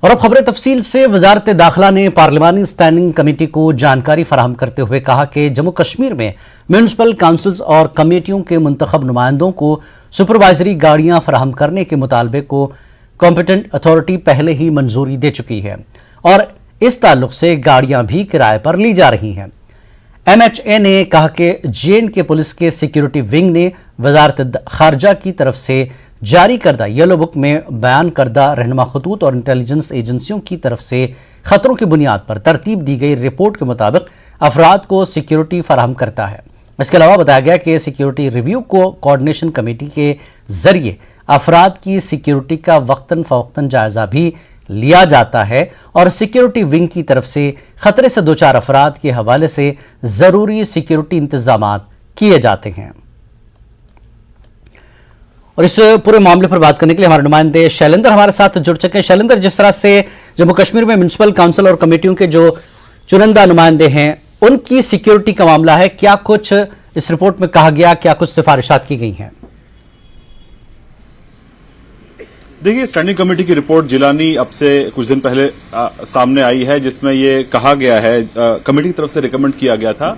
اور اب خبر تفصیل سے وزارت داخلہ نے پارلیمانی اسٹینڈنگ کمیٹی کو جانکاری فراہم کرتے ہوئے کہا کہ جموں کشمیر میں میونسپل کونسلز اور کمیٹیوں کے منتخب نمائندوں کو سپروائزری گاڑیاں فراہم کرنے کے مطالبے کو کمپیٹنٹ اتھارٹی پہلے ہی منظوری دے چکی ہے اور اس تعلق سے گاڑیاں بھی کرائے پر لی جا رہی ہیں۔ ایم ایچ اے نے کہا کہ J&K پولیس کے سیکیورٹی ونگ نے وزارت خارجہ کی طرف سے جاری کردہ یلو بک میں بیان کردہ رہنما خطوط اور انٹیلیجنس ایجنسیوں کی طرف سے خطروں کی بنیاد پر ترتیب دی گئی رپورٹ کے مطابق افراد کو سیکیورٹی فراہم کرتا ہے۔ اس کے علاوہ بتایا گیا کہ سیکیورٹی ریویو کو کوارڈینیشن کمیٹی کے ذریعے افراد کی سیکیورٹی کا وقتاً فوقتاً جائزہ بھی لیا جاتا ہے اور سیکیورٹی ونگ کی طرف سے خطرے سے دوچار افراد کے حوالے سے ضروری سیکیورٹی انتظامات کیے جاتے ہیں۔ اور اس پورے معاملے پر بات کرنے کے لیے ہمارے نمائندے شیلیندر ہمارے ساتھ جڑ چکے ہیں۔ شیلیندر، جس طرح سے جموں کشمیر میں میونسپل کونسل اور کمیٹیوں کے جو چنندہ نمائندے ہیں ان کی سیکیورٹی کا معاملہ ہے، کیا کچھ اس رپورٹ میں کہا گیا، کیا کچھ سفارشات کی گئی ہیں؟ دیکھیے، اسٹینڈنگ کمیٹی کی رپورٹ جیلانی اب سے کچھ دن پہلے سامنے آئی ہے، جس میں یہ کہا گیا ہے، کمیٹی کی طرف سے ریکمینڈ کیا گیا تھا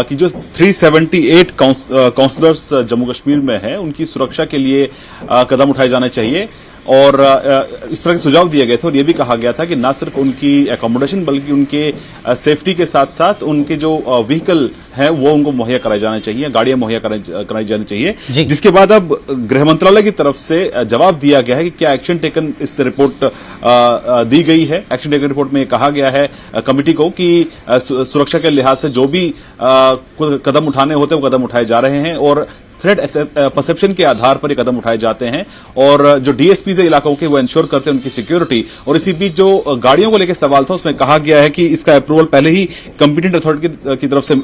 کہ جو 378 کونسلرز جموں کشمیر میں ہیں ان کی سرکشا کے لیے قدم اٹھائے جانے چاہیے، اور اس طرح کے سجھاؤ دیے گئے تھے، اور یہ بھی کہا گیا تھا کہ نہ صرف ان کی اکوموڈیشن بلکہ ان کے سیفٹی کے ساتھ ساتھ ان کے جو وہیکل ہیں وہ ان کو مہیا کرائے جانے چاہیے، گاڑیاں مہیا کرائی جانی چاہیے، جس کے بعد اب گرہ منترالیہ کی طرف سے جواب دیا گیا ہے کہ کیا ایکشن ٹیکن اس رپورٹ دی گئی ہے۔ ایکشن ٹیکن رپورٹ میں یہ کہا گیا ہے کمیٹی کو کہ سرکشا کے لحاظ سے جو بھی قدم اٹھانے ہوتے ہیں وہ قدم اٹھائے جا رہے ہیں، اور تھریٹ پرسپشن کے آدھار پر یہ قدم اٹھائے جاتے ہیں، اور جو ڈی ایس پیز علاقوں کے وہ انشور کرتے ہیں ان کی سیکیورٹی۔ اور اسی بیچ جو گاڑیوں کو لے کے سوال تھا اس میں کہا گیا ہے کہ اس کا اپروول پہلے ہی کمپیٹنٹ اتھارٹی کی طرف سے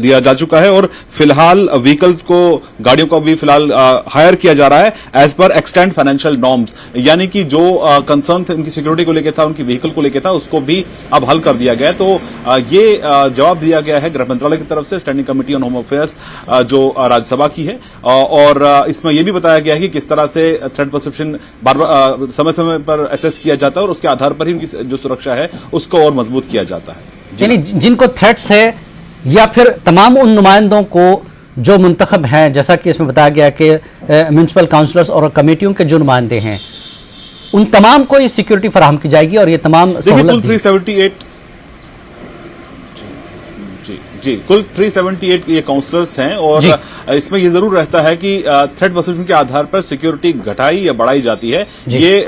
دیا جا چکا ہے، اور فی الحال وہیکلز کو، گاڑیوں کو بھی فی الحال ہائر کیا جا رہا ہے as per extend financial norms, یعنی کہ جو کنسرن تھے ان کی سیکیورٹی کو لے کے تھا، ان کی وہیکل کو لے کے تھا، اس کو بھی اب حل کر دیا گیا ہے۔ تو یہ جواب دیا گیا ہے گرہ منترالیہ کی طرف سے standing committee on home affairs جو راجیہ سبھا کی ہے، اور اس میں یہ بھی بتایا گیا ہے کہ کس طرح سے تھریٹ پرسپشن بار بار سمے سمے پر اسیس کیا جاتا ہے، اور اس کے آدھار پر ہی ان کی جو سرکشا ہے اس کو اور مضبوط کیا جاتا ہے۔ یعنی جن کو تھریٹس ہے یا پھر تمام ان نمائندوں کو جو منتخب ہیں، جیسا کہ اس میں بتایا گیا کہ میونسپل کونسلرز اور کمیٹیوں کے جو نمائندے ہیں ان تمام کو یہ سیکیورٹی فراہم کی جائے گی، اور یہ تمام سہولت 378 جی کل 378 یہ کونسلرز ہیں، اور اس میں یہ ضرور رہتا ہے کہ تھریٹ پرسپشن کے آدھار پر سیکیورٹی گھٹائی یا بڑھائی جاتی ہے۔ یہ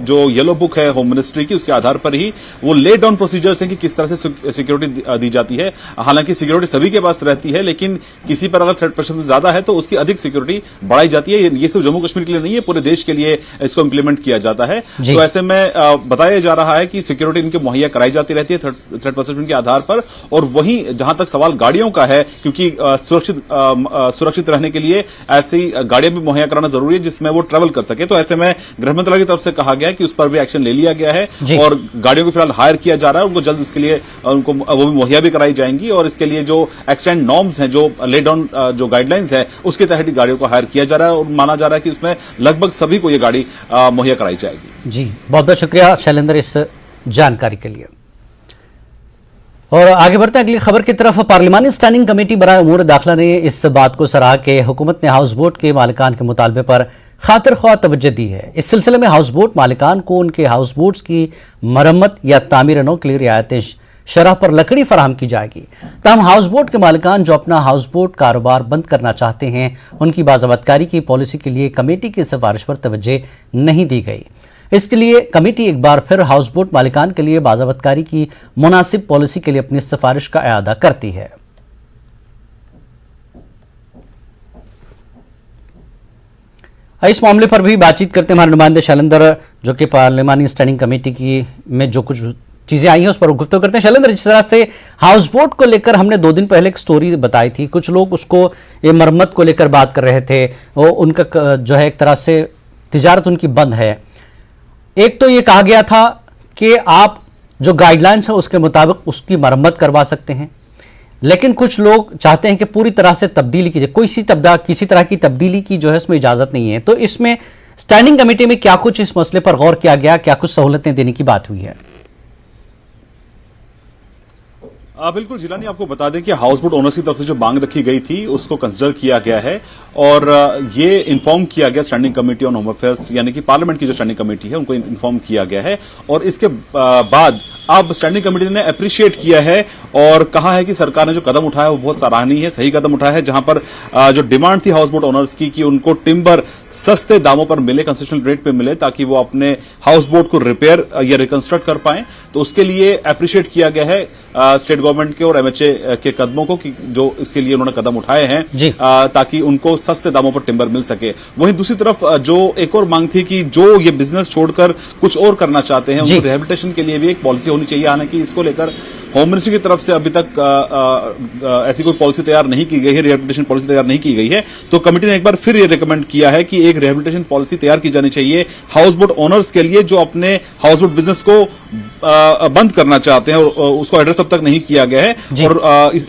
جو یلو بک ہے ہوم منسٹری کی، اس کے آدھار پر ہی وہ لے ڈاؤن پروسیجرز ہیں کہ کس طرح سے سیکیورٹی دی جاتی ہے۔ حالانکہ سیکیورٹی سبھی کے پاس رہتی ہے، لیکن کسی پر اگر تھریٹ پرسپشن زیادہ ہے تو اس کی ادھک سیکیورٹی بڑھائی جاتی ہے۔ یہ صرف جموں کشمیر کے لیے نہیں ہے، پورے دیش کے لیے اس کو امپلیمنٹ کیا جاتا ہے۔ تو ایسے میں بتایا جا رہا ہے کہ سیکیورٹی ان کے مہیا کرائی جاتی رہتی ہے تھریٹ پرسپشن کے آدھار پر، اور وہیں جہاں تک سوال گاڑیوں کا ہے، کیونکہ سرکشت رہنے کے لیے ایسی گاڑیاں بھی مہیا کرانا ضروری ہے جس میں وہ ٹریول کر سکے۔ تو ایسے میں گرہ منترالیہ کی طرف سے کہا گیا ہے کہ اس پر بھی ایکشن لے لیا گیا ہے، اور گاڑیوں کو فی الحال ہائر کیا جا رہا ہے، ان کو جلد اس کے لیے ان کو وہ بھی مہیا بھی کرائی جائیں گی، اور اس کے لیے جو ایکسٹینڈ نارمز ہیں، جو لے ڈاؤن جو گائیڈ لائنز ہیں، اس کے تحت گاڑیوں کو ہائر کیا جا رہا ہے، اور مانا جا رہا ہے کہ اس میں لگ بھگ سبھی کو یہ گاڑی مہیا کرائی جائے گی۔ جی بہت بہت شکریہ شیلیندر اس جانکاری کے لیے۔ اور آگے بڑھتے ہیں اگلی خبر کی طرف۔ پارلیمانی اسٹینڈنگ کمیٹی برائے امور داخلہ نے اس بات کو سراہا کہ حکومت نے ہاؤس بوٹ کے مالکان کے مطالبے پر خاطر خواہ توجہ دی ہے۔ اس سلسلے میں ہاؤس بوٹ مالکان کو ان کے ہاؤس بوٹس کی مرمت یا تعمیر نو کے لیے رعایتی شرح پر لکڑی فراہم کی جائے گی۔ تاہم ہاؤس بوٹ کے مالکان جو اپنا ہاؤس بوٹ کاروبار بند کرنا چاہتے ہیں ان کی باضابطگی کی پالیسی کے لیے کمیٹی کی سفارش پر توجہ نہیں دی گئی۔ اس کے لیے کمیٹی ایک بار پھر ہاؤس بوٹ مالکان کے لیے باضابطگی کی مناسب پالیسی کے لیے اپنی سفارش کا اعادہ کرتی ہے۔ اس معاملے پر بھی بات چیت کرتے ہیں ہمارے نمائندے شیلیندر، جو کہ پارلیمانی اسٹینڈنگ کمیٹی کی میں جو کچھ چیزیں آئی ہیں اس پر گفتگو کرتے ہیں۔ شیلیندر، جس طرح سے ہاؤس بوٹ کو لے کر ہم نے 2 دن پہلے ایک سٹوری بتائی تھی، کچھ لوگ اس کو یہ مرمت کو لے کر بات کر رہے تھے، ان کا جو ہے ایک طرح سے تجارت ان کی بند ہے۔ ایک تو یہ کہا گیا تھا کہ آپ جو گائیڈ لائنز ہیں اس کے مطابق اس کی مرمت کروا سکتے ہیں، لیکن کچھ لوگ چاہتے ہیں کہ پوری طرح سے تبدیلی کی جائے، کسی طرح کی تبدیلی کی جو ہے اس میں اجازت نہیں ہے۔ تو اس میں स्टैंडिंग कमेटी में क्या कुछ इस मसले पर गौर किया गया, क्या कुछ सहूलतें देने की बात हुई है? बिल्कुल जिलानी, आपको बता दें कि हाउस बोट ओनर्स की तरफ से जो मांग रखी गई थी उसको कंसिडर किया गया है और ये इन्फॉर्म किया गया standing committee on home affairs, यानी कि पार्लियामेंट की जो स्टैंडिंग कमेटी है उनको इन्फॉर्म किया गया है। और इसके बाद अब स्टैंडिंग कमेटी ने अप्रिशिएट किया है और कहा है कि सरकार ने जो कदम उठाया वो बहुत सराहनीय है, सही कदम उठाया है, जहां पर जो डिमांड थी हाउस बोट ओनर्स की कि उनको टिम्बर सस्ते दामों पर मिले, कंसेशनल रेट पे मिले, ताकि वो अपने हाउस बोट को रिपेयर या रिकंस्ट्रक्ट कर पाएं। तो उसके लिए अप्रिशिएट किया गया है स्टेट गवर्नमेंट के और एमएचए के कदमों को कि जो इसके लिए उन्होंने कदम उठाए हैं ताकि उनको सस्ते दामों पर टिम्बर मिल सके। वहीं दूसरी तरफ जो एक और मांग थी कि जो ये बिजनेस छोड़कर कुछ और करना चाहते हैं उनको रिहेबिलिटेशन के लिए भी एक पॉलिसी होनी चाहिए। हालांकि इसको लेकर होम मिनिस्ट्री की तरफ से अभी तक ऐसी कोई पॉलिसी तैयार नहीं की गई है, रिहेबिलिटेशन पॉलिसी तैयार नहीं की गई है। तो कमेटी ने एक बार फिर ये रिकमेंड किया है कि एक रिहेबिलिटेशन पॉलिसी तैयार की जानी चाहिए हाउस बोट ओनर्स के लिए जो अपने हाउस बोट बिजनेस को बंद करना चाहते हैं और उसको एड्रेस अब तक नहीं किया गया है। और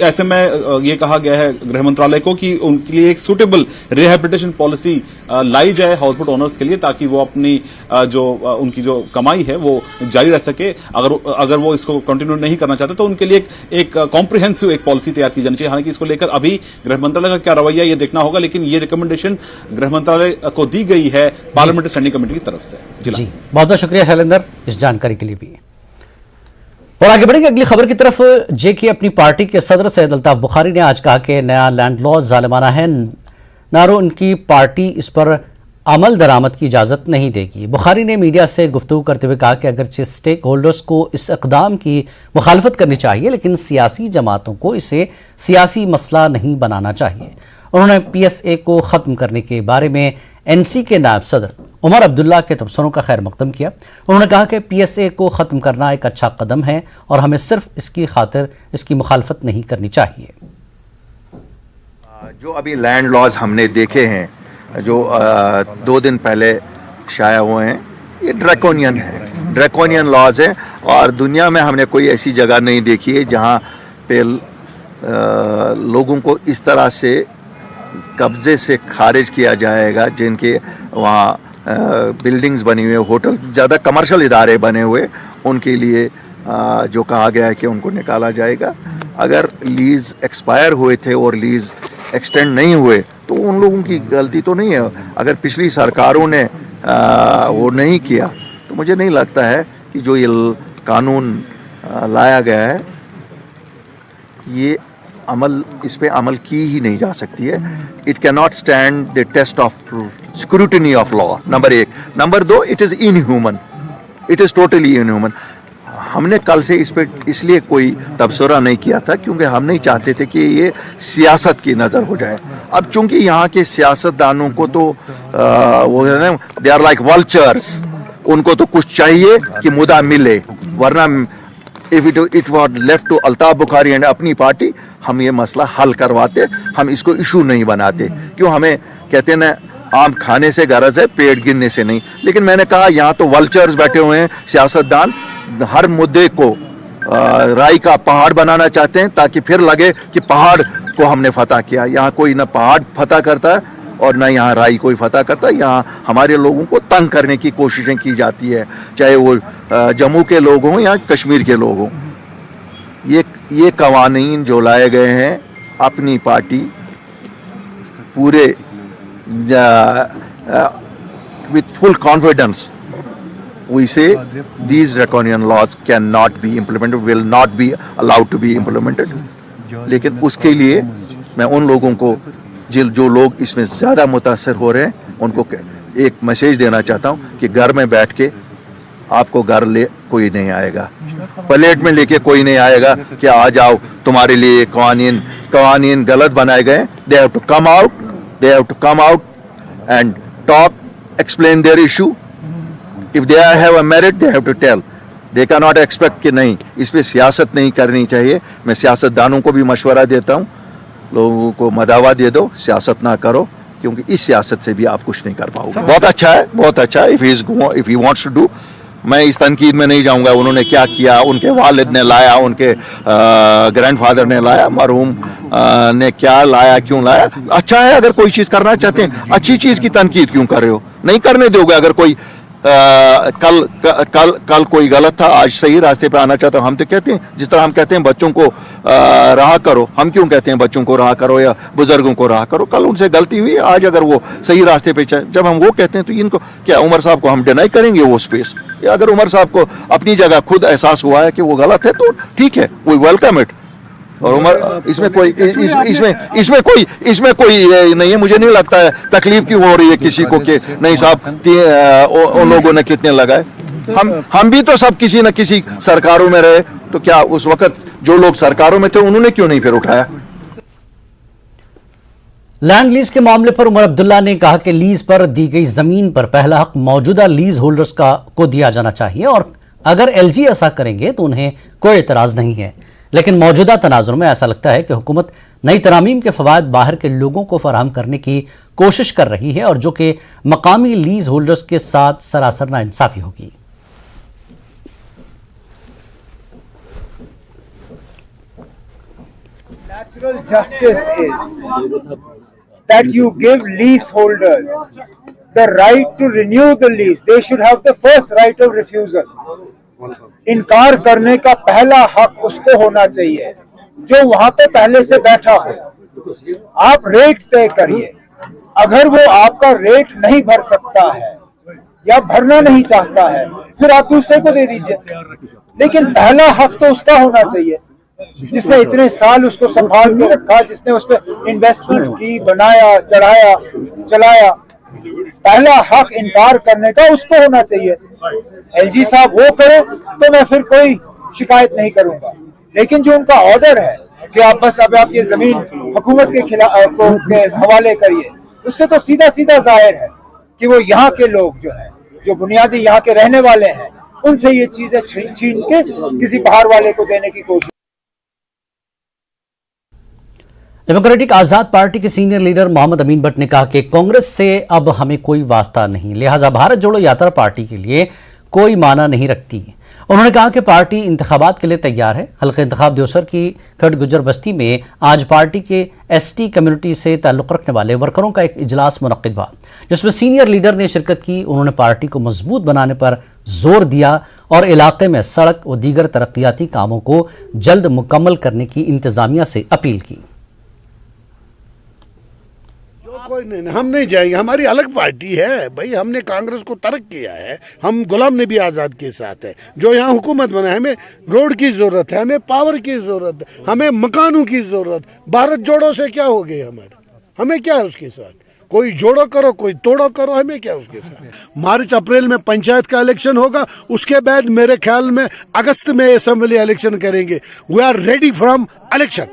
ऐसे में ये कहा गया है गृह मंत्रालय को कि उनके लिए एक सुटेबल रिहेबिलिटेशन पॉलिसी लाई जाए हाउस बोट ओनर्स के लिए, ताकि वो अपनी जो उनकी जो कमाई है वो जारी रह सके। अगर वो इसको कंटिन्यू नहीं करना चाहते तो उनके लिए एक कॉम्प्रिहेंसिव एक पॉलिसी तैयार की जानी चाहिए। हालांकि इसको लेकर अभी गृह मंत्रालय का क्या रवैया ये देखना होगा, लेकिन ये रिकमेंडेशन गृह मंत्रालय को दी गई है पार्लियामेंट्री स्टैंडिंग कमेटी की तरफ से। जी बहुत बहुत शुक्रिया शैलेंद्र इस जानकारी के लिए भी। और आगे बढ़ेंगे अगली खबर की तरफ। जेके अपनी पार्टी के सदर सैयद अल्ताफ बुखारी ने आज कहा कि नया लैंड लॉ जालिमाना है, नारो उनकी पार्टी इस पर अमल दरामद की इजाज़त नहीं देगी। बुखारी ने मीडिया से गुफ्तगू करते हुए कहा कि अगरचे स्टेक होल्डर्स को इस इक़दाम की मुखालफत करनी चाहिए, लेकिन सियासी जमातों को इसे सियासी मसला नहीं बनाना चाहिए। उन्होंने PSA को ख़त्म करने के बारे में NC के नायब सदर उमर अब्दुल्ला के तबसरों का खैर मकदम किया। उन्होंने कहा कि PSA को ख़त्म करना एक अच्छा कदम है और हमें सिर्फ इसकी खातिर इसकी मुखालफत नहीं करनी चाहिए। जो अभी लैंड लॉज हमने देखे हैं जो 2 दिन पहले शाया हुए हैं, ये ड्रैकोनियन है, ड्रैकोनियन लॉज है और दुनिया में हमने कोई ऐसी जगह नहीं देखी है जहाँ पे लोगों को इस तरह से कब्जे से खारिज किया जाएगा, जिनके वहाँ बिल्डिंग्स बनी हुई, होटल, ज़्यादा कमर्शियल इदारे बने हुए, उनके लिए जो कहा गया है कि उनको निकाला जाएगा। अगर लीज़ एक्सपायर हुए थे और लीज़ एक्सटेंड नहीं हुए तो उन लोगों की गलती तो नहीं है। अगर पिछली सरकारों ने वो नहीं किया तो मुझे नहीं लगता है कि जो ये कानून लाया गया है ये इस पे अमल की ही नहीं जा सकती है। It can not stand the test of scrutiny of law, number 1। Number 2, it is inhuman, it is totally inhuman. हमने कल से इस पे इसलिए कोई तबसरा नहीं किया था क्योंकि हम नहीं चाहते थे कि ये सियासत की नज़र हो जाए। अब चूंकि यहाँ के सियासतदानों को तो वो है ना, दे आर लाइक वल्चर्स, उनको तो कुछ चाहिए कि मुद्दा मिले, वरना if it was left to Altaf Bukhari and Apni Party, हम ये मसला हल करवाते, हम इसको इशू नहीं बनाते। क्यों, हमें कहते हैं ना, आम खाने से गरज है, पेट गिनने से नहीं। लेकिन मैंने कहा यहाँ तो वल्चर्स बैठे हुए हैं, सियासतदान हर मुद्दे को राई का पहाड़ बनाना चाहते हैं ताकि फिर लगे कि पहाड़ को हमने फतह किया। यहाँ कोई ना पहाड़ फतह करता है और ना यहाँ राई कोई फतह करता है। यहाँ हमारे लोगों को तंग करने की कोशिशें की जाती है, चाहे वो जम्मू के लोग हों या कश्मीर के लोग हों। ये कवानीन जो लाए गए हैं, अपनी पार्टी पूरे with full confidence we say these draconian laws cannot be implemented, will not be allowed to be implemented। लेकिन उसके लिए मैं उन लोगों को जो लोग इसमें ज़्यादा मुतासर हो रहे हैं उनको एक मैसेज देना चाहता हूँ कि घर में बैठ के आपको घर ले कोई नहीं आएगा, प्लेट में लेके कोई नहीं आएगा कि आ जाओ तुम्हारे लिए कवानीन गलत बनाए गए। They have to come out and talk, explain their issue. If they have a merit, they have to tell. They cannot expect कि नहीं, इस पे सियासत नहीं करनी चाहिए। मैं सियासतदानों को भी मशवरा देता हूँ, लोगों को मदावा दे दो, सियासत ना करो, क्योंकि इस सियासत से भी आप कुछ नहीं कर पाओगे। बहुत अच्छा है, बहुत अच्छा है। If he wants to do, मैं इस तनकीद में नहीं जाऊंगा उन्होंने क्या किया, उनके वालिद ने लाया, उनके ग्रैंडफादर ने लाया, मरहूम ने क्या लाया, क्यों लाया। अच्छा है, अगर कोई चीज़ करना चाहते हैं, अच्छी चीज़ की तनकीद क्यों कर रहे हो, नहीं करने दोगे। अगर कोई कल कोई गलत था, आज सही रास्ते पे आना चाहता, हम तो कहते हैं, जिस तरह हम कहते हैं बच्चों को रहा करो, हम क्यों कहते हैं बच्चों को रहा करो या बुजुर्गों को रहा करो? कल उनसे गलती हुई, आज अगर वो सही रास्ते पे जब हम वो कहते हैं तो इनको क्या उमर साहब को हम डिनाई करेंगे वो स्पेस? या अगर उमर साहब को अपनी जगह खुद एहसास हुआ है कि वो गलत है तो ठीक है, वी वेलकम इट। और उमर इसमें कोई नहीं है। मुझे नहीं लगता है तकलीफ क्यों हो रही है किसी को कि नहीं साहब उन लोगों ने कितने लगाए। हम भी तो सब किसी न किसी सरकारों में रहे, तो क्या उस वक्त जो लोग सरकारों में थे उन्होंने क्यों नहीं फिर उठाया? लैंड लीज के मामले पर उमर अब्दुल्ला ने कहा कि लीज पर दी गई जमीन पर पहला हक मौजूदा लीज होल्डर्स को दिया जाना चाहिए और अगर एलजी ऐसा करेंगे तो उन्हें कोई एतराज नहीं है। लेकिन मौजूदा तनाजुर में ऐसा लगता है कि हुकूमत नई तरामीम के फवायद बाहर के लोगों को फराहम करने की कोशिश कर रही है और जो कि मकामी लीज होल्डर्स के साथ सरासर नाइंसाफी होगी। Natural justice is that you give leaseholders the right to renew the lease. They should have the first right of refusal. इनकार करने का पहला हक उसको होना चाहिए जो वहां पे पहले से बैठा हो। आप रेट तय करिए, अगर वो आपका रेट नहीं भर सकता है या भरना नहीं चाहता है फिर आप दूसरे को दे दीजिए, लेकिन पहला हक तो उसका होना चाहिए जिसने इतने साल उसको संभाल के रखा, जिसने उस पर इन्वेस्टमेंट की, बनाया, चढ़ाया, चलाया। पहला हक इनकार करने का उसको होना चाहिए। एलजी साहब वो करे तो मैं फिर कोई शिकायत नहीं करूंगा, लेकिन जो उनका ऑर्डर है कि आप बस अब आप ये जमीन हुकूमत के खिलाफ के हवाले करिए, उससे तो सीधा सीधा जाहिर है कि वो यहाँ के लोग जो है, जो बुनियादी यहाँ के रहने वाले हैं, उनसे ये चीजें छीन के किसी बाहर वाले को देने की कोशिश। डेमोक्रेटिक आजाद पार्टी के सीनियर लीडर मोहम्मद अमीन भट्ट ने कहा कि कांग्रेस से अब हमें कोई वास्ता नहीं, लिहाजा भारत जोड़ो यात्रा पार्टी के लिए कोई माना नहीं रखती। उन्होंने कहा कि पार्टी इंतखाबात के लिए तैयार है। हल्का इंतखाब देवसर की खट गुजर बस्ती में आज पार्टी के एसटी कम्युनिटी से ताल्लुक़ रखने वाले वर्करों का एक इजलास मुनक्किद हुआ जिसमें सीनियर लीडर ने शिरकत की। उन्होंने पार्टी को मजबूत बनाने पर जोर दिया और इलाके में सड़क व दीगर तरक्याती कामों को जल्द मुकम्मल करने की इंतजामिया से अपील की। कोई नहीं, हम नहीं जाएंगे, हमारी अलग पार्टी है भाई, हमने कांग्रेस को तर्क किया है, हम गुलाम नबी आजाद के साथ है। जो यहाँ हुकूमत बना है, हमें रोड की जरूरत है, हमें पावर की जरूरत है, हमें मकानों की जरूरत। भारत जोड़ो से क्या हो गई हमें क्या है उसके साथ? कोई जोड़ो करो, कोई तोड़ो करो, हमें क्या उसके साथ? मार्च अप्रैल में पंचायत का इलेक्शन होगा, उसके बाद मेरे ख्याल में अगस्त में असेंबली इलेक्शन करेंगे। We are ready from election.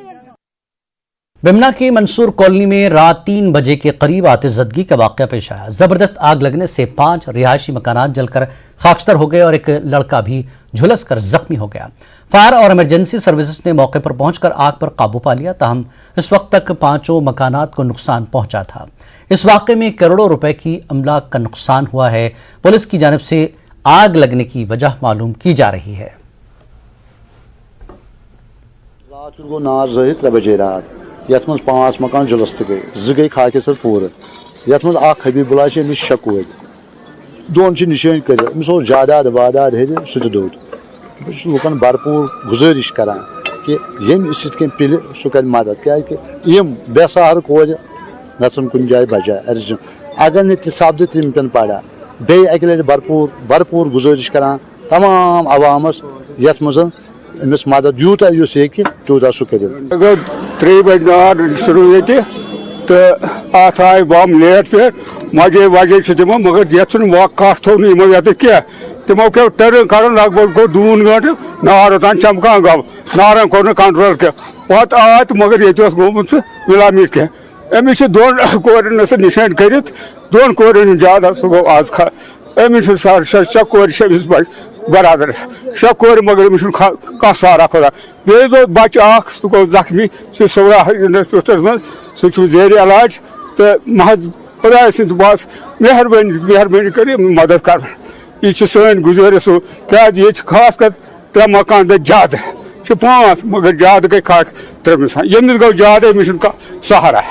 Bemina की मंसूर कॉलोनी में रात 3 बजे के करीब आतिशज़दगी का वाक़या पेश आया। जबरदस्त आग लगने से 5 रिहायशी मकानात जलकर खाकस्तर हो गए और एक लड़का भी झुलस कर जख्मी हो गया। फायर और इमरजेंसी सर्विसेज ने मौके पर पहुंचकर आग पर काबू पा लिया, ताहम इस वक्त तक 5 मकानात को नुकसान पहुंचा था। इस वाक़े में करोड़ों रुपए की अमलाक का नुकसान हुआ है। पुलिस की जानिब से आग लगने की वजह मालूम की जा रही है। रात को नार रही 3 बजे रात यथ मज 5 मकान जुलस्त गई, 2 गई खाके सर पूरे। यथ मज हबीबुल्ला अमिस 6 कोर, 2 निशान कर जायदाद वादाद है सह दोद। बस लुकन भरपूर गुजारिश करान कि यम पिल सह कर मदद, क्या बेसहार कोर गन कुन जाए बजाय अर्ज अगर न सपद तम पेन पड़ा। बे अक लट भरपूर गुजारिश करान तमाम अवामस यथ मज अमिस मदद यूत तूत सह कर। 3 बजे नार शुरू तो अत आए बम लेट पे मजे वजे तमो, मगर ये कत थो ये क्या तमो क्या टर्न कर लग भग गो 2 घंटे नार ओतान चमकान गो, नारन कोर कंट्रोल क्या पत आए तो मगर ये गोमुत मिला मिल क्या अमिस 2 कोरन निशान कर 2 कोरन ज्यादा सह गो आज अमिस 6 कोर 6 बरादर 6 कोर, मगर अमिस कह सारा खुदा। बे गो बच्चे सह गो जख्मी, सह सौरा इंस्टिट्यूटस मज, सह जेर इलाज तो महज खुदा सद बस मेहरबानी कर मदद कर। यह सन गुजारिश क्या ये खास कर 3 मकान गई ज्यादा 5, मगर ज्यादा गई खाक 3 यमिस गो ज्यादा अमिस सहारा।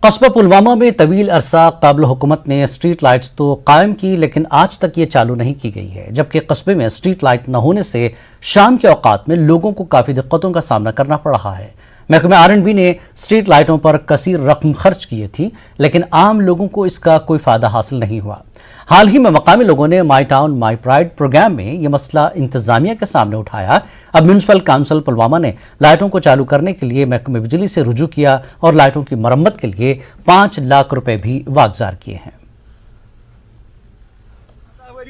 कस्बा पुलवामा में तवील अरसा काबिल हुकूमत ने स्ट्रीट लाइट्स तो कायम की, लेकिन आज तक ये चालू नहीं की गई है, जबकि कस्बे में स्ट्रीट लाइट न होने से शाम के औकात में लोगों को काफ़ी दिक्कतों का सामना करना पड़ रहा है। महकमे R&B ने स्ट्रीट लाइटों पर कसीर रकम खर्च की थी, लेकिन आम लोगों को इसका कोई फ़ायदा हासिल नहीं हुआ। हाल ही में मकामी लोगों ने my town my pride program में यह मसला इंतजामिया के सामने उठाया। अब म्यूनसिपल काउंसिल पुलवामा ने लाइटों को चालू करने के लिए महकमे बिजली से रुजू किया और लाइटों की मरम्मत के लिए 5 लाख रुपए भी वागजार किए हैं।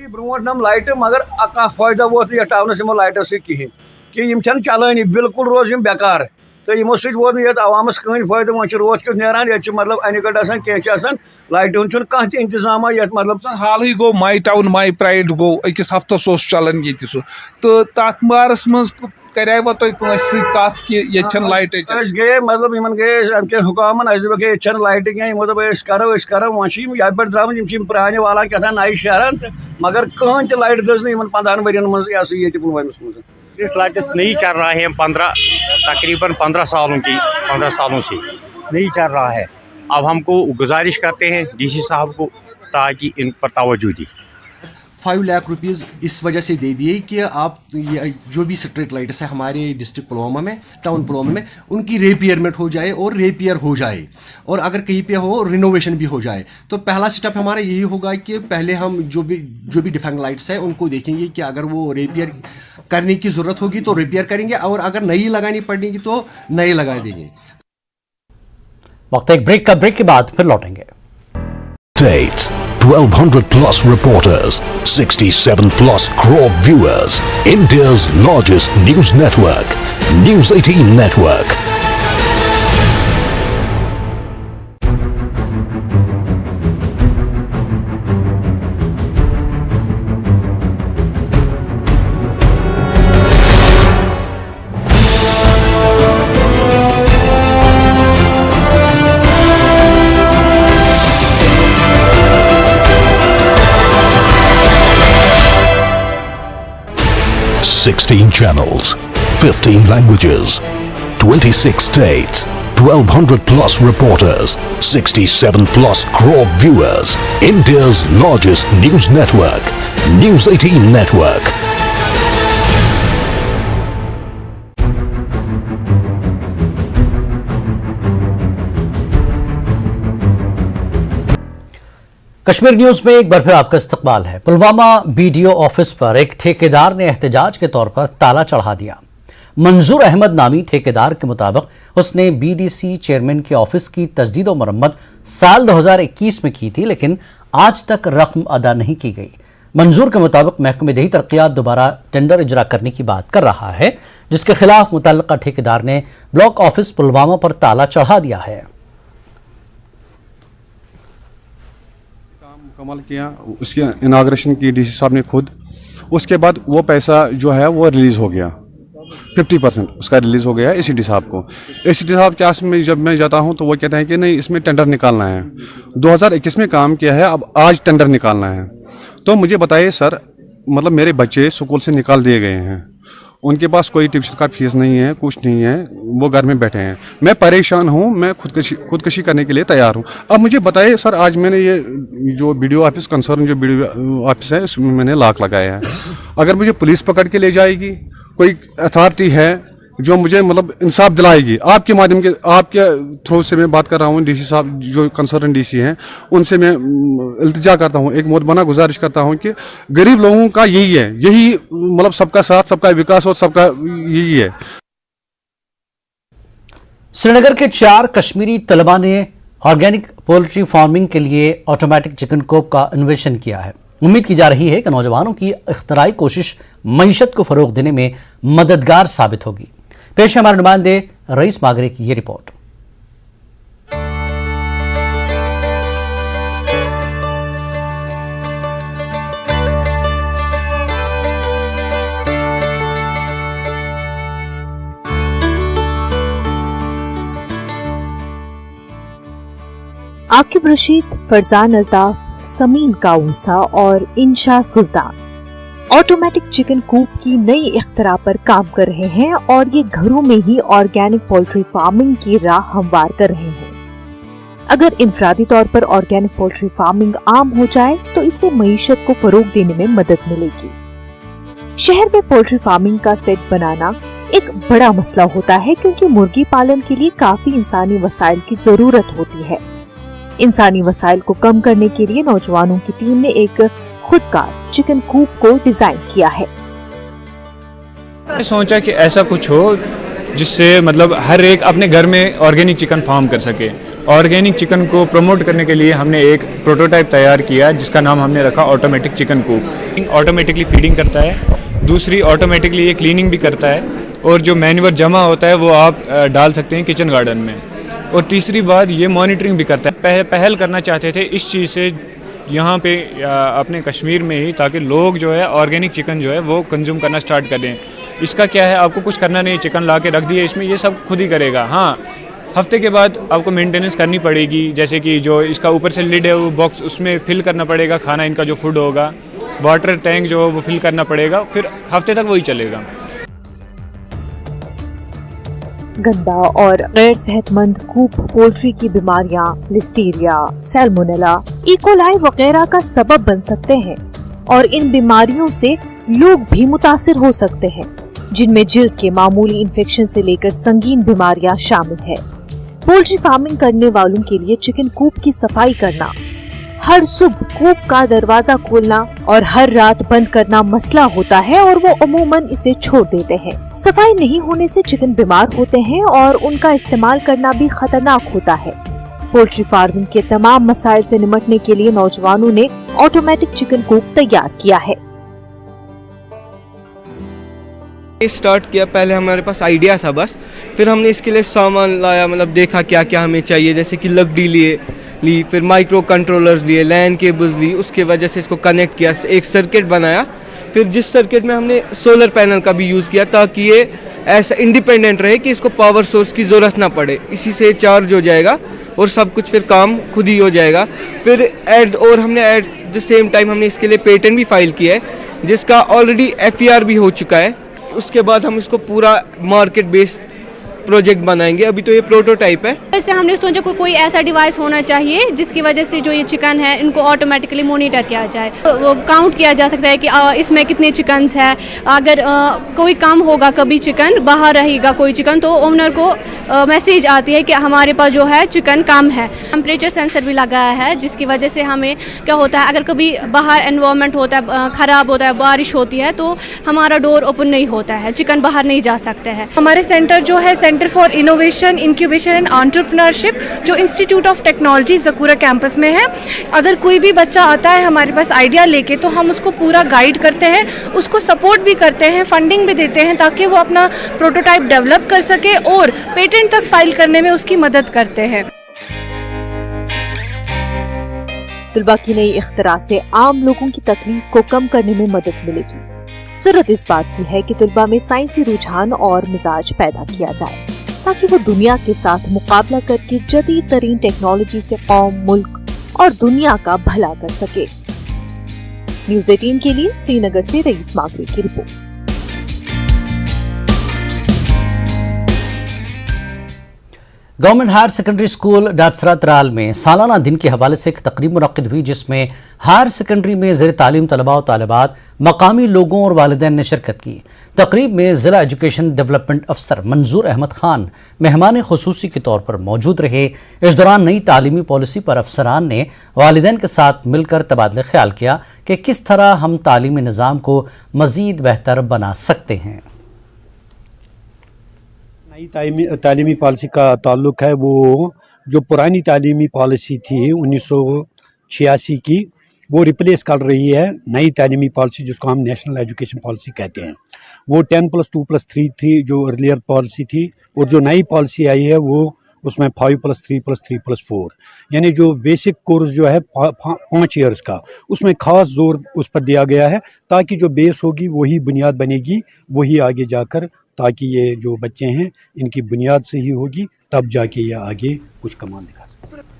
ब्रोट नम लाइट मगर फायदा वो टाउनस लाइटों से कहें कि चलानी बिल्कुल रोज बेकार तो यमो सत अवामस कहीं फायदा वो रोत क्यों नान ये मतलब अनिकट कह लाइटों कह इंतजाम ये मतलब हाल ही गो माई टाउन माई प्राइड गो अकिस हफ्तस चलान ये तो तथ बारस मज करेवा तुम कत कि लाइट गए मतलब इन गए हुकामन गए लाइट कह यमो दो करो वो पे द्राम पुराने वाला क्या नए शहर मगर कहें तो लाइट दस 15 वर्यन मज पुलवामस मज स्ट्रीट लाइट्स नहीं चल रहा है। तकरीबन 15 सालों से नहीं चल रहा है। अब हमको गुजारिश करते हैं डीसी साहब को ताकि इन पर तवज्जो दी। 5 लाख रुपीज़ इस वजह से दे दिए कि आप जो भी स्ट्रीट लाइट्स है हमारे डिस्ट्रिक्ट पुलवामा में, टाउन पुलवामा में, उनकी रिपेयरमेंट हो जाए और रिपेयर हो जाए, और अगर कहीं पे हो रिनोवेशन भी हो जाए। तो पहला स्टेप हमारा यही होगा कि पहले हम जो भी डिफेक्ट लाइट्स है उनको देखेंगे कि अगर वो रिपेयर करने की ज़रूरत होगी तो रिपेयर करेंगे, और अगर नई लगानी पड़ेगी तो नए लगा देंगे। वक्त एक ब्रेक के बाद फिर लौटेंगे। 1200 plus reporters, 67 plus crore viewers, India's largest news network, News 18 Network. Sixteen channels, 15 languages, 26 states, 1200 plus reporters, 67 plus crore viewers, India's largest news network, News 18 Network. Kashmir news में एक बार फिर आपका इस्तकबाल है। पुलवामा बीडीओ ऑफिस पर एक ठेकेदार ने एहतजाज के तौर पर ताला चढ़ा दिया। मंजूर अहमद नामी ठेकेदार के मुताबिक उसने बीडीसी चेयरमैन के ऑफिस की तजदीद और मरम्मत साल 2021 में की थी, लेकिन आज तक रकम अदा नहीं की गई। मंजूर के मुताबिक महकमे दही तरक्यात दोबारा टेंडर इजरा करने की बात कर रहा है, जिसके खिलाफ मुतल्लिका ठेकेदार ने ब्लॉक ऑफिस पुलवामा पर ताला चढ़ा दिया है। मुकम्मल किया, उसकी इनाग्रेशन की डीसी साहब ने खुद, उसके बाद वो पैसा जो है वो रिलीज़ हो गया, 50% उसका रिलीज़ हो गया है एसीडी साहब को। एसीडी साहब के आस में जब मैं जाता हूं तो वो कहते हैं कि नहीं, इसमें टेंडर निकालना है, 2021 में काम किया है, अब आज टेंडर निकालना है। तो मुझे बताइए सर, मतलब मेरे बच्चे स्कूल से निकाल दिए गए हैं, उनके पास कोई ट्यूशन का फीस नहीं है, कुछ नहीं है, वो घर में बैठे हैं, मैं परेशान हूँ, मैं खुदकशी करने के लिए तैयार हूँ। अब मुझे बताइए सर, आज मैंने ये जो बीडीओ ऑफिस कंसर्न जो बीडीओ ऑफिस है उसमें मैंने लॉक लगाया है। अगर मुझे पुलिस पकड़ के ले जाएगी, कोई अथॉरिटी है जो मुझे मतलब इंसाफ दिलाएगी, आपके माध्यम के, आपके थ्रू से मैं बात कर रहा हूँ, डीसी साहब जो कंसर्न डीसी हैं उनसे मैं इल्तिजा करता हूँ, एक मोहतबाना गुजारिश करता हूँ कि गरीब लोगों का यही मतलब सबका साथ, सबका विकास और सबका यही है। श्रीनगर के 4 कश्मीरी तलबा ने ऑर्गेनिक पोल्ट्री फार्मिंग के लिए ऑटोमेटिक चिकन कोप का इन्वेशन किया है। उम्मीद की जा रही है कि नौजवानों की इख्तराई कोशिश मईशत को फरोग देने में मददगार साबित होगी। पेश है हमारे नुमाइंदे रईस मागरे की ये रिपोर्ट। आकिब रशीद, फरजान अल्ताफ, समीन काउंसा और इंशा सुल्तान ऑटोमेटिक चिकन कूप की नई इख्तरा पर काम कर रहे हैं और ये घरों में ही ऑर्गेनिक पोल्ट्री फार्मिंग की राह हमवार कर रहे हैं। अगर इंफरादी तौर पर ऑर्गेनिक पोल्ट्री फार्मिंग आम हो जाए तो इससे मईशत को फरोग देने में मदद मिलेगी। शहर में पोल्ट्री फार्मिंग का सेट बनाना एक बड़ा मसला होता है क्योंकि मुर्गी पालन के लिए काफी इंसानी वसाइल की जरूरत होती है। इंसानी वसाइल को कम करने के लिए नौजवानों की टीम ने एक खुदकार चिकन कूप को डिजाइन किया है। मैंने सोचा कि ऐसा कुछ हो जिससे मतलब हर एक अपने घर में ऑर्गेनिक चिकन फार्म कर सके। ऑर्गेनिक चिकन को प्रमोट करने के लिए हमने एक प्रोटोटाइप तैयार किया जिसका नाम हमने रखा automatic chicken coop. Automatically feeding करता है, दूसरी ऑटोमेटिकली ये क्लीनिंग भी करता है, और जो मैन्योर जमा होता है वो आप डाल सकते हैं किचन गार्डन में, और तीसरी बात ये मॉनिटरिंग भी करता है। पहल करना चाहते थे इस चीज़ से यहाँ पे अपने कश्मीर में ही, ताकि लोग जो है ऑर्गेनिक चिकन जो है वो कंज्यूम करना स्टार्ट कर दें। इसका क्या है, आपको कुछ करना नहीं, चिकन ला के रख दिए इसमें, ये सब खुद ही करेगा। हाँ, हफ्ते के बाद आपको मेंटेनेंस करनी पड़ेगी, जैसे कि जो इसका ऊपर से लिड है वो बॉक्स उसमें फिल करना पड़ेगा, खाना इनका जो फूड होगा, वाटर टैंक जो है वो फिल करना पड़ेगा, फिर हफ्ते तक वही चलेगा। गंदा और गैर सेहतमंद कूप पोल्ट्री की बीमारियां लिस्टीरिया, सैल्मोनेला, इकोलाई वगैरह का सबब बन सकते हैं और इन बीमारियों से लोग भी मुतासिर हो सकते हैं, जिनमें जिल्द के मामूली इन्फेक्शन से लेकर संगीन बीमारियां शामिल है। पोल्ट्री फार्मिंग करने वालों के लिए चिकन कूप की सफाई करना, हर सुबह कूप का दरवाजा खोलना और हर रात बंद करना मसला होता है और वो अमूमन इसे छोड़ देते हैं। सफाई नहीं होने से चिकन बीमार होते हैं और उनका इस्तेमाल करना भी खतरनाक होता है। पोल्ट्री फार्मिंग के तमाम मसाइल से निपटने के लिए नौजवानों ने ऑटोमेटिक चिकन कूप तैयार किया है। स्टार्ट किया, पहले हमारे पास आइडिया था बस, फिर हमने इसके लिए सामान लाया, मतलब देखा क्या क्या हमें चाहिए, जैसे कि लकड़ी ली, फिर माइक्रो कंट्रोलर्स लिए, लैन केबल्स ली, उसके वजह से इसको कनेक्ट किया, एक सर्किट बनाया, फिर जिस सर्किट में हमने सोलर पैनल का भी यूज़ किया ताकि ये ऐसा इंडिपेंडेंट रहे कि इसको पावर सोर्स की ज़रूरत ना पड़े, इसी से चार्ज हो जाएगा और सब कुछ फिर काम खुद ही हो जाएगा। फिर हमने एट द सेम टाइम हमने इसके लिए पेटेंट भी फाइल किया है जिसका ऑलरेडी FER भी हो चुका है। उसके बाद हम इसको पूरा मार्केट बेस्ड प्रोजेक्ट बनाएंगे, अभी तो ये प्रोटोटाइप है। वैसे हमने सोचा कोई ऐसा डिवाइस होना चाहिए जिसकी वजह से जो ये चिकन है इनको ऑटोमेटिकली मॉनिटर किया जाए, वो काउंट किया जा सकता है कि इसमें कितने चिकन्स है। अगर कोई कम होगा, कभी चिकन बाहर रहेगा कोई चिकन, तो ओनर को मैसेज आती है कि हमारे पास जो है चिकन कम है। टेम्परेचर सेंसर भी लगाया है जिसकी वजह से हमें क्या होता है, अगर कभी बाहर एनवायरनमेंट होता है, ख़राब होता है, बारिश होती है, तो हमारा डोर ओपन नहीं होता है, चिकन बाहर नहीं जा सकते हैं। हमारे सेंटर जो है centre for innovation, incubation and entrepreneurship, जो इंस्टीट्यूट ऑफ टेक्नोलॉजी ज़कूरा कैंपस में है, अगर कोई भी बच्चा आता है हमारे पास आइडिया लेके, तो हम उसको पूरा गाइड करते हैं, उसको सपोर्ट भी करते हैं, फंडिंग भी देते हैं ताकि वो अपना प्रोटोटाइप डेवलप कर सके और पेटेंट तक फाइल करने में उसकी मदद करते हैं। तुलबा की नई इख्तिरा से आम लोगों की तकलीफ को कम करने में मदद मिलेगी। सूरत इस बात की है कि तुलबा में साइंसी रुझान और मिजाज पैदा किया जाए ताकि वो दुनिया के साथ मुकाबला करके जदीद तरीन टेक्नोलॉजी से कौम, मुल्क और दुनिया का भला कर सके। न्यूज़ 18 के लिए श्रीनगर से रईस मागरी की report. Government higher secondary school Datsara Tral में सालाना दिन के हवाले से एक तकरीब मुनक्किद हुई जिसमें हायर सेकेंडरी में ज़ेर तालीम तलबा और तालिबात, मकामी लोगों और वालिदैन ने शिरकत की। तकरीब में ज़िला एजुकेशन डेवलपमेंट अफसर मंजूर अहमद खान मेहमान खुसूसी के तौर पर मौजूद रहे। इस दौरान नई तालीमी पॉलिसी पर अफसरान ने वालिदैन के साथ मिलकर तबादला ख्याल किया कि किस तरह हम तालीमी निज़ाम को मज़ीद बेहतर बना सकते हैं। नई तालीमी पॉलिसी का ताल्लुक है वो जो पुरानी तालीमी पॉलिसी थी 1986 की, वो रिप्लेस कर रही है नई तालीमी पॉलिसी जिसको हम नेशनल एजुकेशन पॉलिसी कहते हैं। वो 10+2+3 थी जो अर्लियर पॉलिसी थी, और जो नई पॉलिसी आई है वो उसमें 5+3+3+4 यानी जो बेसिक कोर्स जो है 5 ईयर्स का, उसमें ख़ास जोर उस पर दिया गया है ताकि जो बेस होगी वही बुनियाद बनेगी, वही आगे जाकर, ताकि ये जो बच्चे हैं इनकी बुनियाद से ही होगी, तब जाके ये आगे कुछ कमाल दिखा सकते।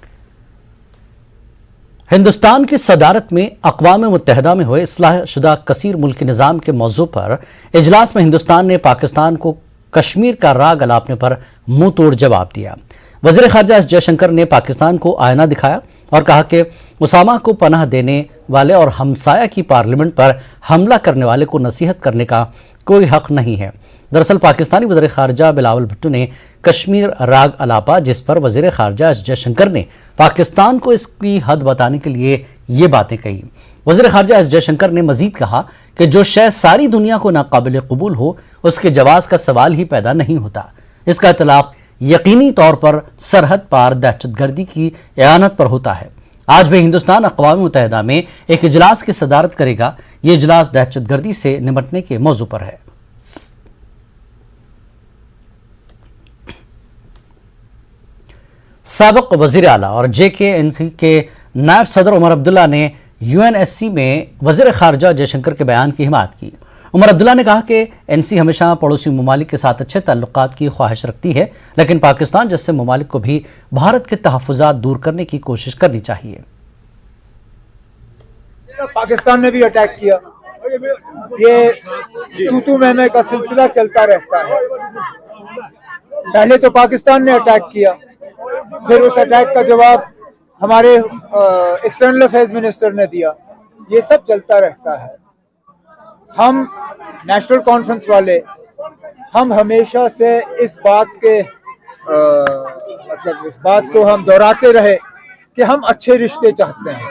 हिंदुस्तान की सदारत में अक़वाम मुत्तहिदा में हुए इस्लाह शुदा कसीर मुल्की निज़ाम के मौजू पर इजलास में हिंदुस्तान ने पाकिस्तान को कश्मीर का राग अलापने पर मुंह तोड़ जवाब दिया। वज़ीर ख़ारजा एस जयशंकर ने पाकिस्तान को आईना दिखाया और कहा कि उसामा को पनाह देने वाले और हमसाया की पार्लियामेंट पर हमला करने वाले को नसीहत करने का कोई हक नहीं है। दरअसल पाकिस्तानी वज़ीर ख़ारजा बिलावल भुट्टो ने कश्मीर राग अलापा, जिस पर वज़ीर ख़ारजा एस जयशंकर ने पाकिस्तान को इसकी हद बताने के लिए ये बातें कही। वज़ीर ख़ारजा एस जयशंकर ने मज़ीद कहा कि जो शय सारी दुनिया को नाकाबिल कबूल हो उसके जवाज़ का सवाल ही पैदा नहीं होता। इसका इतलाक़ यकीनी तौर पर सरहद पार दहशतगर्दी की एआनत पर होता है। आज भी हिंदुस्तान अक़वाम मुत्तहिदा में एक इजलास की सदारत करेगा। ये इजलास दहशतगर्दी से निपटने के मौजू पर है। साबिक़ वज़ीर आला और JKNC के नायब सदर उमर अब्दुल्ला ने UNSC में वज़ीर ख़ारजा जयशंकर के बयान की हिमायत की। उमर अब्दुल्ला ने कहा कि NC हमेशा पड़ोसी ममालिक के साथ अच्छे ताल्लुकात की ख्वाहिश रखती है, लेकिन पाकिस्तान जैसे ममालिक को भी भारत के तहफ़्फ़ुज़ात दूर करने की कोशिश करनी चाहिए। पाकिस्तान ने भी अटैक किया, ये तू मैं का सिलसिला चलता रहता है। पहले तो पाकिस्तान ने अटैक किया, फिर उस अटैक का जवाब हमारे एक्सटर्नल अफेयर्स मिनिस्टर ने दिया। ये सब चलता रहता है। हम नेशनल कॉन्फ्रेंस वाले हम हमेशा से इस बात के इस बात को हम दोहराते रहे कि हम अच्छे रिश्ते चाहते हैं।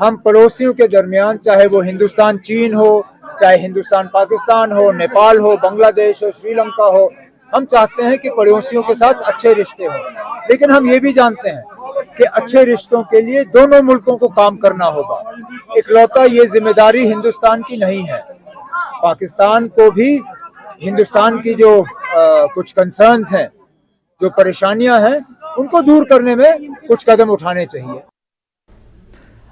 हम पड़ोसियों के दरमियान, चाहे वो हिंदुस्तान चीन हो, चाहे हिंदुस्तान पाकिस्तान हो, नेपाल हो, बांग्लादेश हो, श्रीलंका हो, हम चाहते हैं कि पड़ोसियों के साथ अच्छे रिश्ते हों। लेकिन हम ये भी जानते हैं कि अच्छे रिश्तों के लिए दोनों मुल्कों को काम करना होगा। इकलौता ये जिम्मेदारी हिंदुस्तान की नहीं है। पाकिस्तान को भी हिंदुस्तान की जो कुछ कंसर्न्स हैं, जो परेशानियां हैं, उनको दूर करने में कुछ कदम उठाने चाहिए।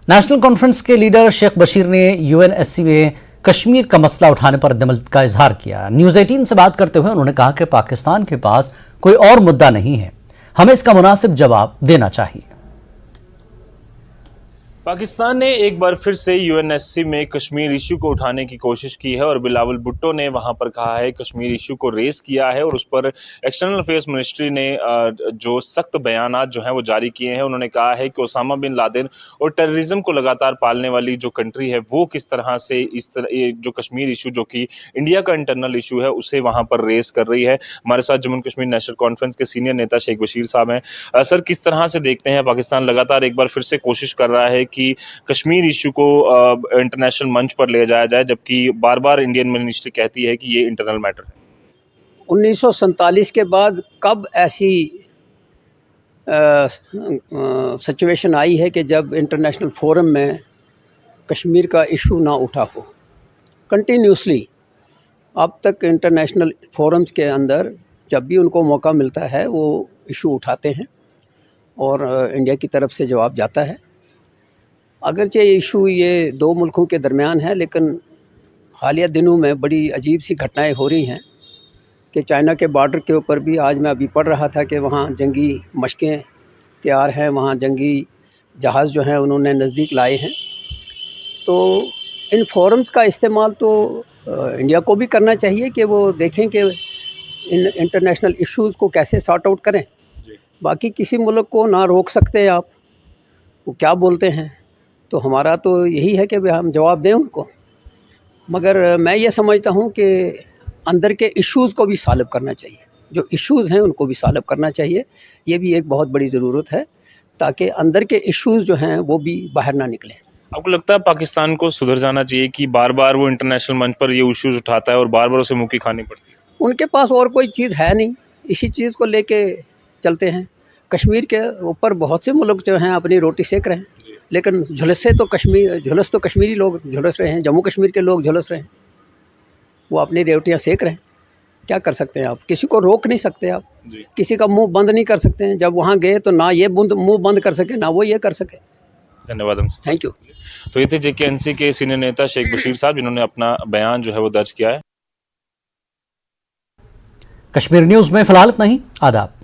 नेशनल कॉन्फ्रेंस के लीडर शेख बशीर ने UNSC में कश्मीर का मसला उठाने पर दिल का इजहार किया। न्यूज़ 18 से बात करते हुए उन्होंने कहा कि पाकिस्तान के पास कोई और मुद्दा नहीं है, हमें इसका मुनासिब जवाब देना चाहिए। पाकिस्तान ने एक बार फिर से UNSC में कश्मीर इशू को उठाने की कोशिश की है और बिलावल भुट्टो ने वहां पर कहा है, कश्मीर इशू को रेस किया है और उस पर एक्सटर्नल अफेयर्स मिनिस्ट्री ने जो सख्त बयानात जो हैं वो जारी किए हैं। उन्होंने कहा है कि ओसामा बिन लादेन और टेररिज्म को लगातार पालने वाली जो कंट्री है वो किस तरह से इस तरह जो कश्मीर इशू जो कि इंडिया का इंटरनल इशू है उसे वहाँ पर रेस कर रही है। हमारे साथ जम्मू कश्मीर नेशनल कॉन्फ्रेंस के सीनियर नेता शेख बशीर साहब हैं। सर, किस तरह से देखते हैं, पाकिस्तान लगातार एक बार फिर से कोशिश कर रहा है कि कश्मीर इशू को इंटरनेशनल मंच पर ले जाया जाए, जबकि बार बार इंडियन मिनिस्ट्री कहती है कि ये इंटरनल मैटर है। 1947 के बाद कब ऐसी सिचुएशन आई है कि जब इंटरनेशनल फोरम में कश्मीर का इशू ना उठा हो? कंटिन्यूसली अब तक इंटरनेशनल फोरम्स के अंदर जब भी उनको मौका मिलता है वो इशू उठाते हैं और इंडिया की तरफ से जवाब जाता है। अगरचे ये इशू ये दो मुल्कों के दरमियान है, लेकिन हालिया दिनों में बड़ी अजीब सी घटनाएं हो रही हैं कि चाइना के बॉर्डर के ऊपर भी, आज मैं अभी पढ़ रहा था कि वहाँ जंगी मशकें तैयार हैं, वहाँ जंगी जहाज़ जो हैं उन्होंने नज़दीक लाए हैं। तो इन फोरम्स का इस्तेमाल तो इंडिया को भी करना चाहिए कि वो देखें कि इन इंटरनेशनल इश्यूज़ को कैसे सॉर्ट आउट करें। बाकी किसी मुल्क को ना रोक सकते आप, वो क्या बोलते हैं, तो हमारा तो यही है कि हम जवाब दें उनको। मगर मैं ये समझता हूँ कि अंदर के इश्यूज़ को भी सॉल्व करना चाहिए, जो इश्यूज़ हैं उनको भी सॉल्व करना चाहिए। ये भी एक बहुत बड़ी ज़रूरत है ताकि अंदर के इश्यूज़ जो हैं वो भी बाहर ना निकलें। आपको लगता है पाकिस्तान को सुधर जाना चाहिए कि बार बार वो इंटरनेशनल मंच पर ये इश्यूज़ उठाता है और बार बार उसे मुँह की खानी पड़ती है? उनके पास और कोई चीज़ है नहीं, इसी चीज़ को लेके चलते हैं। कश्मीर के ऊपर बहुत से मुल्क जो हैं अपनी रोटी सेक रहे हैं, लेकिन झुलस तो कश्मीरी लोग झुलस रहे हैं, जम्मू कश्मीर के लोग झुलस रहे हैं, वो अपनी रोटियां सेक रहे हैं। क्या कर सकते हैं आप? किसी को रोक नहीं सकते आप, किसी का मुंह बंद नहीं कर सकते हैं। जब वहाँ गए तो ना ये मुंह बंद कर सके, ना वो ये कर सके। धन्यवाद। Thank you. तो ये थे JKNC के सीनियर नेता शेख बशीर साहब, जिन्होंने अपना बयान जो है वो दर्ज किया है। कश्मीर न्यूज़ में फिलहाल इतना ही। आदाब।